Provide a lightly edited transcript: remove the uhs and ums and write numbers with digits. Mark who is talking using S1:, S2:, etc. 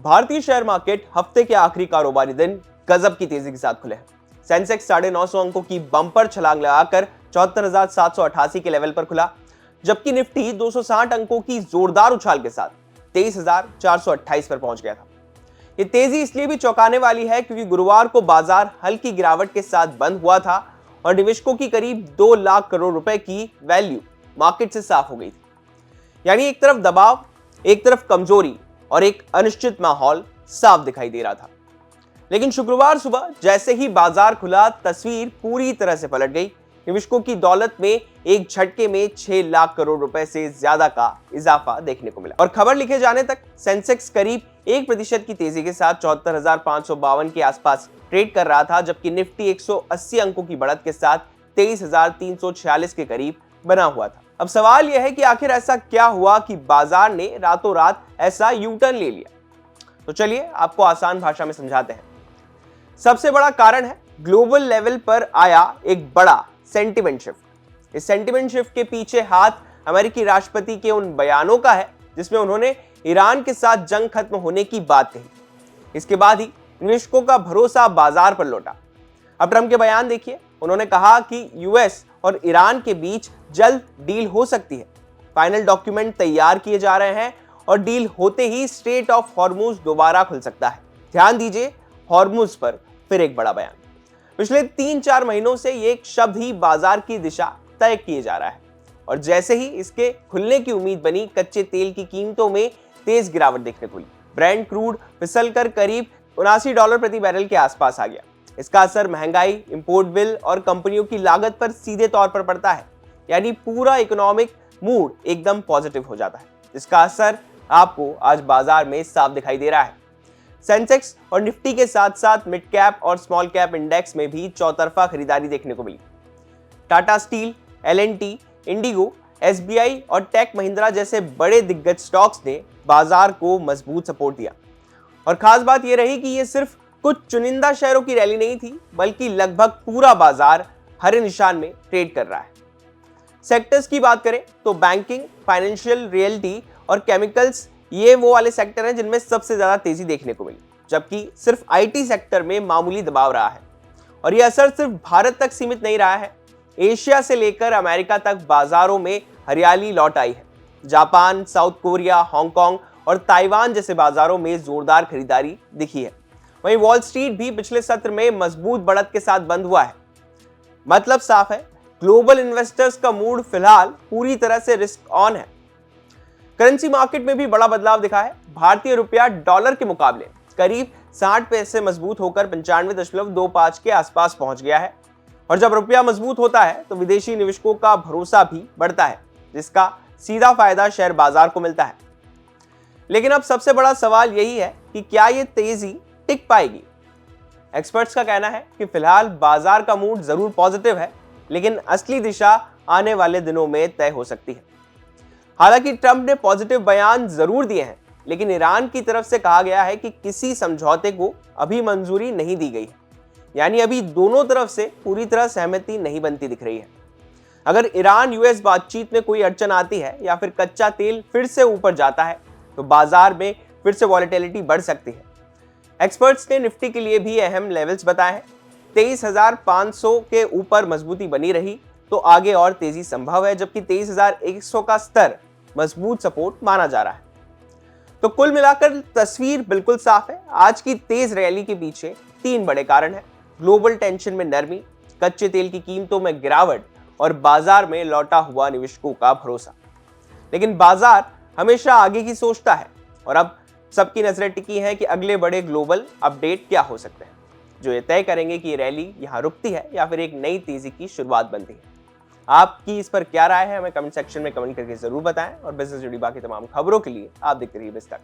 S1: भारतीय share market हफ्ते के आखिरी कारोबारी दिन गजब की तेजी के साथ खुले हैं। सेंसेक्स 950 अंकों की बम्पर छलांग लगाकर 74,788 के लेवल पर खुला, जबकि निफ्टी 260 अंकों की जोरदार उछाल के साथ 23,428 पर पहुंच गया था। ये तेजी इसलिए भी चौंकाने वाली है क्योंकि गुरुवार को बाजार हल्की गिरावट के साथ बंद हुआ था और निवेशकों की करीब 2 लाख करोड़ रुपए की वैल्यू मार्केट से साफ हो गई थी। यानी एक तरफ दबाव, एक तरफ कमजोरी और एक अनिश्चित माहौल साफ दिखाई दे रहा था। लेकिन शुक्रवार सुबह जैसे ही बाजार खुला, तस्वीर पूरी तरह से पलट गई। निवेशकों की दौलत में एक झटके में 6 लाख करोड़ रुपए से ज्यादा का इजाफा देखने को मिला और खबर लिखे जाने तक सेंसेक्स करीब 1% की तेजी के साथ 74,552 के आसपास ट्रेड कर रहा था, जबकि निफ्टी 180 अंकों की बढ़त के साथ 23,346 के करीब बना हुआ था। अब सवाल यह है कि आखिर ऐसा क्या हुआ कि बाजार ने रातों रात ऐसा यू टर्न ले लिया। तो चलिए आपको आसान भाषा में समझाते हैं। सबसे बड़ा कारण है ग्लोबल लेवल पर आया एक बड़ा सेंटिमेंट शिफ्ट। इस सेंटिमेंट शिफ्ट के पीछे हाथ अमेरिकी राष्ट्रपति के उन बयानों का है जिसमें उन्होंने ईरान के साथ जंग खत्म होने की बात कही। इसके बाद ही निवेशकों का भरोसा बाजार पर लौटा। अब ट्रंप के बयान देखिए। उन्होंने कहा कि यूएस और ईरान के बीच जल्द डील हो सकती है। फाइनल डॉक्यूमेंट तैयार किए जा रहे हैं और डील होते ही स्ट्रेट ऑफ हॉर्मुज दोबारा खुल सकता है। ध्यान दीजिए, हॉर्मुज पर फिर एक बड़ा बयान। पिछले 3-4 महीनों से ये एक शब्द ही बाजार की दिशा तय किए जा रहा है और जैसे ही इसके खुलने की उम्मीद बनी, कच्चे तेल की कीमतों में तेज गिरावट देखने को मिली। ब्रेंट क्रूड फिसलकर करीब $79 प्रति बैरल के आसपास आ गया। इसका असर महंगाई, इंपोर्ट बिल और कंपनियों की लागत पर सीधे तौर पर पड़ता है। यानी पूरा इकोनॉमिक मूड एकदम पॉजिटिव हो जाता है, जिसका असर आपको आज बाजार में साफ दिखाई दे रहा है। सेंसेक्स और निफ्टी के साथ साथ मिड कैप और स्मॉल कैप इंडेक्स में भी चौतरफा खरीदारी देखने को मिली। Tata Steel, L and T, IndiGo, SBI और टेक महिंद्रा जैसे बड़े दिग्गज स्टॉक्स ने बाजार को मजबूत सपोर्ट दिया। और खास बात यह रही कि यह सिर्फ कुछ चुनिंदा शेयरों की रैली नहीं थी, बल्कि लगभग पूरा बाजार हरे निशान में ट्रेड कर रहा है। सेक्टर्स की बात करें तो बैंकिंग, फाइनेंशियल, रियल्टी और केमिकल्स ये वो वाले सेक्टर हैं जिनमें सबसे ज्यादा तेजी देखने को मिली, जबकि सिर्फ आईटी सेक्टर में मामूली दबाव रहा है। और यह असर सिर्फ भारत तक सीमित नहीं रहा है। एशिया से लेकर अमेरिका तक बाजारों में हरियाली लौट आई है। जापान, साउथ कोरिया, हांगकांग और ताइवान जैसे बाजारों में जोरदार खरीदारी दिखी है। वहीं वॉल स्ट्रीट भी पिछले सत्र में मजबूत बढ़त के साथ बंद हुआ है। मतलब साफ है, ग्लोबल इन्वेस्टर्स का मूड फिलहाल पूरी तरह से रिस्क ऑन है। करेंसी मार्केट में भी बड़ा बदलाव दिखा है। भारतीय रुपया डॉलर के मुकाबले करीब 60 पैसे मजबूत होकर 95.25 के आसपास पहुंच गया है। और जब रुपया मजबूत होता है तो विदेशी निवेशकों का भरोसा भी बढ़ता है, जिसका सीधा फायदा शेयर बाजार को मिलता है। लेकिन अब सबसे बड़ा सवाल यही है कि क्या ये तेजी टिक पाएगी। एक्सपर्ट्स का कहना है कि फिलहाल बाजार का मूड जरूर पॉजिटिव है, लेकिन असली दिशा आने वाले दिनों में तय हो सकती है। हालांकि ट्रंप ने पॉजिटिव बयान जरूर दिए हैं, लेकिन ईरान की तरफ से कहा गया है कि किसी समझौते को अभी मंजूरी नहीं दी गई है। यानी अभी दोनों तरफ से पूरी तरह सहमति नहीं बनती दिख रही है। अगर ईरान यूएस बातचीत में कोई अड़चन आती है या फिर कच्चा तेल फिर से ऊपर जाता है तो बाजार में फिर से वॉलेटिलिटी बढ़ सकती है। एक्सपर्ट्स ने निफ्टी के लिए भी अहम लेवल्स बताए हैं। 23,500 के ऊपर मजबूती बनी रही तो आगे और तेजी संभव है, जबकि 23,100 का स्तर मजबूत सपोर्ट माना जा रहा है। तो कुल मिलाकर तस्वीर बिल्कुल साफ है। आज की तेज रैली के पीछे 3 बड़े कारण हैं: ग्लोबल टेंशन में नरमी, कच्चे तेल की कीमतों में गिरावट और बाजार में लौटा हुआ निवेशकों का भरोसा। लेकिन बाजार हमेशा आगे की सोचता है और अब सबकी नजरें टिकी हैं कि अगले बड़े ग्लोबल अपडेट क्या हो सकते हैं, जो ये तय करेंगे कि ये रैली यहाँ रुकती है या फिर एक नई तेजी की शुरुआत बनती है। आपकी इस पर क्या राय है, हमें कमेंट सेक्शन में कमेंट करके जरूर बताएं और बिजनेस जुड़ी बाकी तमाम खबरों के लिए आप देखते रहिए बिजतक।